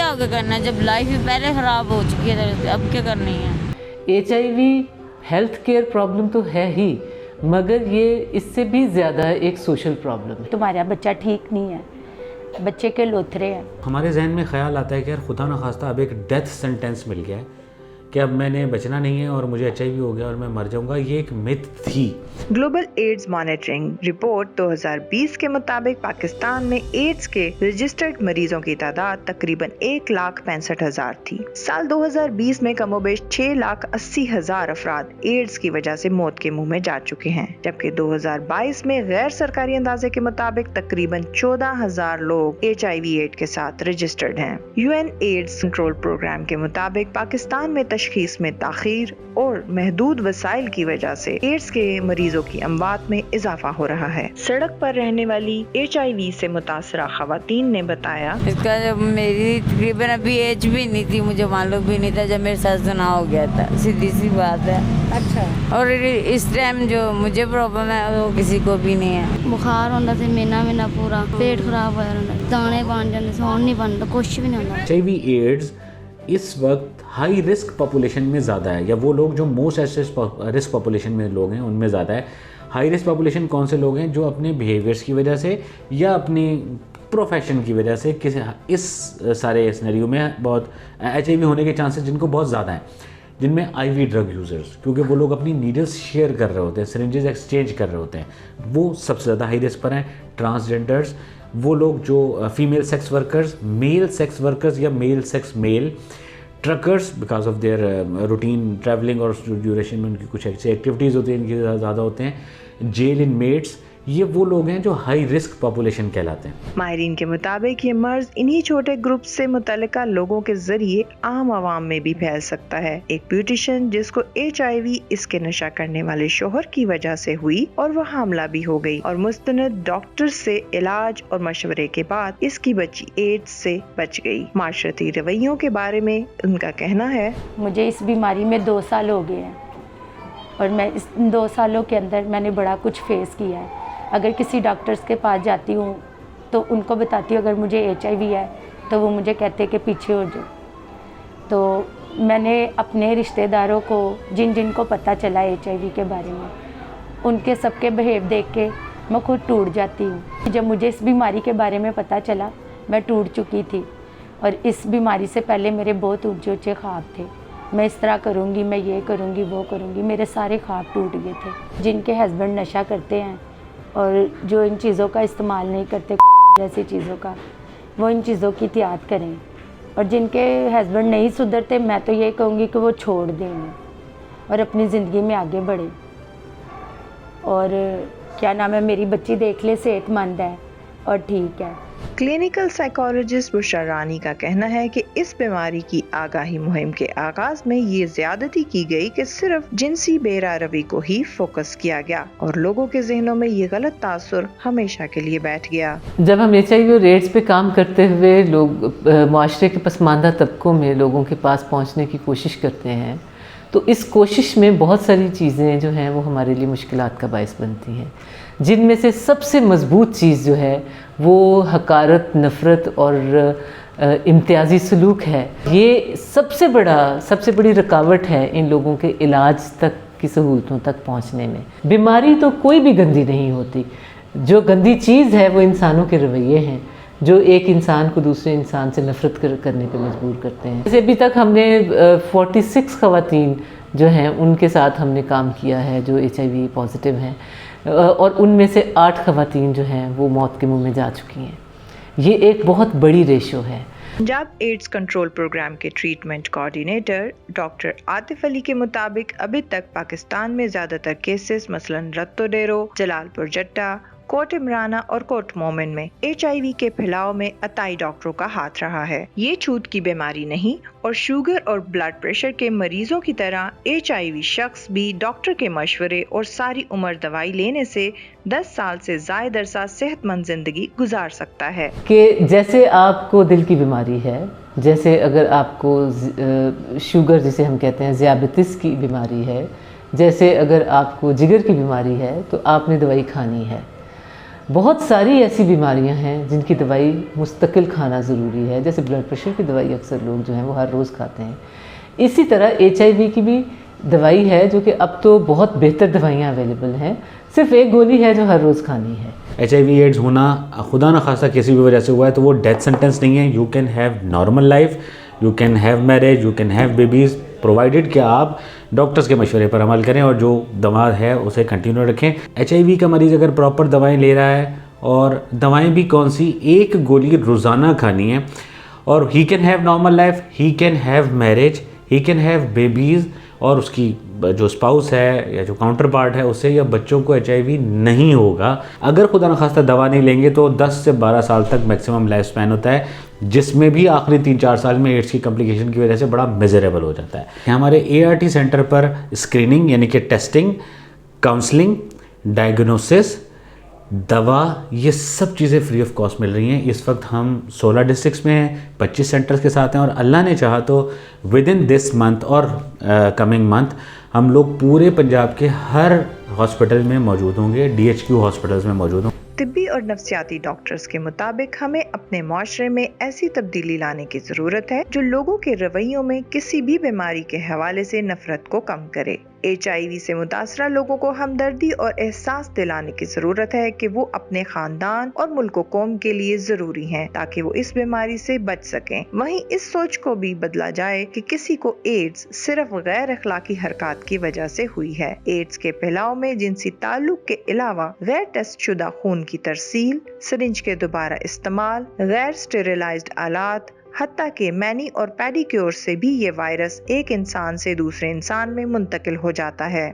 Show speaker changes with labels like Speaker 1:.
Speaker 1: क्या आगे करना है जब लाइफ ही पहले ख़राब हो चुकी है, तो अब क्या करनी है।
Speaker 2: HIV हेल्थ केयर प्रॉब्लम तो है ही, मगर ये इससे भी ज़्यादा एक सोशल प्रॉब्लम है।
Speaker 3: तुम्हारा बच्चा ठीक नहीं है, बच्चे के लोथरे हैं।
Speaker 4: हमारे जहन में ख्याल आता है कि यार खुदा न खास्ता अब एक डेथ सेंटेंस मिल गया है कि अब मैंने बचना नहीं है और मुझे HIV हो गया और मैं मर जाऊंगा, ये एक मिथ थी।
Speaker 5: ग्लोबल एड्स मॉनिटरिंग रिपोर्ट 2020 के मुताबिक पाकिस्तान में एड्स के रजिस्टर्ड मरीजों की तादाद तकरीबन 1,65,000 थी। साल 2020 में कमोबेश 6,80,000 अफराद एड्स की वजह से मौत के मुंह में जा चुके हैं, जबकि 2022 में गैर सरकारी अंदाजे के मुताबिक तकरीबन 14,000 लोग HIV एड्स के साथ रजिस्टर्ड हैं। UN एड्स कंट्रोल प्रोग्राम के मुताबिक पाकिस्तान में तशखीस में ताखीर और महदूद वसाइल की वजह से एड्स के मरीजों की अमवात में इजाफा हो रहा है। सड़क पर रहने वाली HIV से मुतासरा खवातीन ने बताया,
Speaker 1: इसका जब मेरी तकरीबन अभी एज भी नहीं थी, मुझे मालूम भी नहीं था जब मेरे साथ सुना हो गया था, सीधी सी बात है।
Speaker 3: अच्छा।
Speaker 1: और इस टाइम जो मुझे प्रॉब्लम है वो किसी को भी नहीं है।
Speaker 6: बुखार होता से महीना पूरा पेट खराब होया रहंदा, दाने बन जाते, सौन नहीं बनता, कुछ भी नहीं होता।
Speaker 4: HIV एड्स इस वक्त हाई रिस्क पॉपुलेशन में ज़्यादा है, या वो लोग जो मोस्ट रिस्क पॉपुलेशन में लोग हैं उनमें ज़्यादा है। हाई रिस्क पॉपुलेशन कौन से लोग हैं? जो अपने बिहेवियर्स की वजह से या अपनी प्रोफेशन की वजह से किसी इस सारे सिनेरियो में बहुत HIV होने के चांसेस जिनको बहुत ज़्यादा हैं, जिनमें IV ड्रग यूज़र्स, क्योंकि वो लोग अपनी नीडल्स शेयर कर रहे होते हैं, सिरिंजेस एक्सचेंज कर रहे होते हैं, वो सबसे ज़्यादा हाई रिस्क पर हैं। ट्रांसजेंडर्स, वो लोग जो female sex workers, male sex workers या male sex male, truckers because of their routine travelling और ड्यूरेशन में उनकी कुछ ऐसी एक्टिविटीज़ होती हैं इनकी ज़्यादा होते हैं। जेल इनमेट्स, ये वो लोग हैं जो हाई रिस्क पॉपुलेशन कहलाते हैं।
Speaker 5: माहिरीन के मुताबिक ये मर्ज इन्हीं छोटे ग्रुप से मुतल्लिका लोगों के जरिए आम आवाम में भी फैल सकता है। एक ब्यूटिशियन जिसको HIV इसके नशा करने वाले शोहर की वजह से हुई और वह हामला भी हो गई, और मुस्तनद डॉक्टर से इलाज और मशवरे के बाद इसकी बच्ची एड्स से बच गई। माशरती रवैयों के बारे में उनका कहना है,
Speaker 3: मुझे इस बीमारी में 2 साल हो गए हैं और मैं इस 2 सालों के अंदर मैंने बड़ा कुछ फेस किया है। अगर किसी डॉक्टर्स के पास जाती हूँ तो उनको बताती हूँ अगर मुझे HIV है तो वो मुझे कहते हैं कि पीछे हो जाओ। तो मैंने अपने रिश्तेदारों को जिन को पता चला HIV के बारे में, उनके सबके बिहेव देख के मैं खुद टूट जाती हूँ। जब मुझे इस बीमारी के बारे में पता चला मैं टूट चुकी थी, और इस बीमारी से पहले मेरे बहुत ऊंचे ऊंचे ख्वाब थे, मैं इस तरह करूँगी, मैं ये करूँगी, वो करूँगी, मेरे सारे ख्वाब टूट गए थे। जिनके हस्बैंड नशा करते हैं और जो इन चीज़ों का इस्तेमाल नहीं करते जैसी चीज़ों का, वो इन चीज़ों की एहतियात करें। और जिनके हस्बैंड नहीं सुधरते, मैं तो ये कहूँगी कि वो छोड़ दें और अपनी ज़िंदगी में आगे बढ़े। और क्या नाम है, मेरी बच्ची देख ले सेहतमंद है और ठीक है।
Speaker 5: क्लिनिकल साइकोलॉजिस्ट बुशरा रानी का कहना है कि इस बीमारी की आगाही मुहिम के आगाज में ये ज्यादती की गई कि सिर्फ जिनसी बेरारवी को ही फोकस किया गया और लोगों के जहनों में ये गलत तासुर हमेशा के लिए बैठ गया।
Speaker 2: जब हम HIV और एड्स पे काम करते हुए लोग माशरे के पसमानदा तबकों में लोगों के पास पहुंचने की कोशिश करते हैं, तो इस कोशिश में बहुत सारी चीज़ें जो हैं वो हमारे लिए मुश्किलात का बायस बनती हैं, जिनमें से सबसे मज़बूत चीज़ जो है वो हकारत, नफ़रत और इम्तियाजी सलूक है। ये सबसे बड़ी रुकावट है इन लोगों के इलाज तक की सहूलतों तक पहुंचने में। बीमारी तो कोई भी गंदी नहीं होती, जो गंदी चीज़ है वो इंसानों के रवैये हैं जो एक इंसान को दूसरे इंसान से नफ़रत करने पे मजबूर करते हैं। जैसे अभी तक हमने 46 ख़वातीन जो हैं उनके साथ हमने काम किया है जो HIV पॉजिटिव हैं, और उनमें से 8 ख़वातीन जो हैं वो मौत के मुंह में जा चुकी हैं। ये एक बहुत बड़ी रेशो है।
Speaker 5: पंजाब एड्स कंट्रोल प्रोग्राम के treatment coordinator doctor Atif Ali के मुताबिक अभी तक पाकिस्तान में ज़्यादातर केसेस मसलन रत्तो डेरो, जलालपुर जट्टा, कोट इमराना और कोट मोमिन में HIV के फैलाव में अताई डॉक्टरों का हाथ रहा है। ये छूत की बीमारी नहीं और शुगर और ब्लड प्रेशर के मरीजों की तरह HIV शख्स भी डॉक्टर के मशवरे और सारी उम्र दवाई लेने से 10 साल से ज़्यादा अरसा सेहतमंद जिंदगी गुजार सकता है।
Speaker 2: कि जैसे आपको दिल की बीमारी है, जैसे अगर आपको शुगर जिसे हम कहते हैं ज़ियाबतीस की बीमारी है, जैसे अगर आपको जिगर की बीमारी है तो आपने दवाई खानी है। बहुत सारी ऐसी बीमारियां हैं जिनकी दवाई मुस्तकिल खाना ज़रूरी है, जैसे ब्लड प्रेशर की दवाई अक्सर लोग जो हैं वो हर रोज़ खाते हैं। इसी तरह HIV की भी दवाई है, जो कि अब तो बहुत बेहतर दवाइयाँ अवेलेबल हैं, सिर्फ एक गोली है जो हर रोज़ खानी है।
Speaker 4: HIV एड्स होना खुदा न खास्ता किसी भी वजह से हुआ है तो वो डेथ सेंटेंस नहीं है। You can have normal life, you can have marriage, you can have babies, provided कि आप डॉक्टर्स के मशवरे पर अमल करें और जो दवा है उसे कंटिन्यू रखें। HIV का मरीज़ अगर प्रॉपर दवाएं ले रहा है, और दवाएं भी कौन सी, एक गोली रोज़ाना खानी है, और he can have normal life, he can have marriage, he can have babies, और उसकी जो स्पाउस है या जो काउंटर पार्ट है उससे या बच्चों को HIV नहीं होगा। अगर खुदा न खास्ता दवा नहीं लेंगे तो 10 से 12 साल तक मैक्सिमम लाइफ स्पैन होता है, जिसमें भी आखिरी 3-4 साल में एड्स की कॉम्प्लिकेशन की वजह से बड़ा मिजरेबल हो जाता है। हमारे ART सेंटर पर स्क्रीनिंग यानी कि टेस्टिंग, काउंसलिंग, डायग्नोसिस, दवा, ये सब चीज़ें फ्री ऑफ कॉस्ट मिल रही हैं। इस वक्त हम 16 डिस्ट्रिक्ट्स में हैं, 25 सेंटर्स के साथ हैं, और अल्लाह ने चाहा तो विद इन दिस मंथ और कमिंग मंथ हम लोग पूरे पंजाब के हर हॉस्पिटल में मौजूद होंगे, DHQ हॉस्पिटल्स में मौजूद होंगे।
Speaker 5: तिब्बी और नफ्सियाती डॉक्टर्स के मुताबिक हमें अपने माशरे में ऐसी तब्दीली लाने की जरूरत है जो लोगों के रवैयों में किसी भी बीमारी के हवाले से नफरत को कम करे। HIV से मुतासरा लोगों को हमदर्दी और एहसास दिलाने की जरूरत है कि वो अपने खानदान और मुल्क कौम के लिए जरूरी हैं ताकि वो इस बीमारी से बच सकें। वहीं इस सोच को भी बदला जाए कि किसी को एड्स सिर्फ गैर अखलाकी हरकत की वजह से हुई है। एड्स के फैलाव में जिनसी ताल्लुक के अलावा गैर टेस्ट शुदा खून की तरसील, सिरिंज के दोबारा इस्तेमाल, गैर स्टेरिलाइज्ड आलात, हत्ता के मैनी और पेडिक्योर से भी ये वायरस एक इंसान से दूसरे इंसान में मुंतकिल हो जाता है।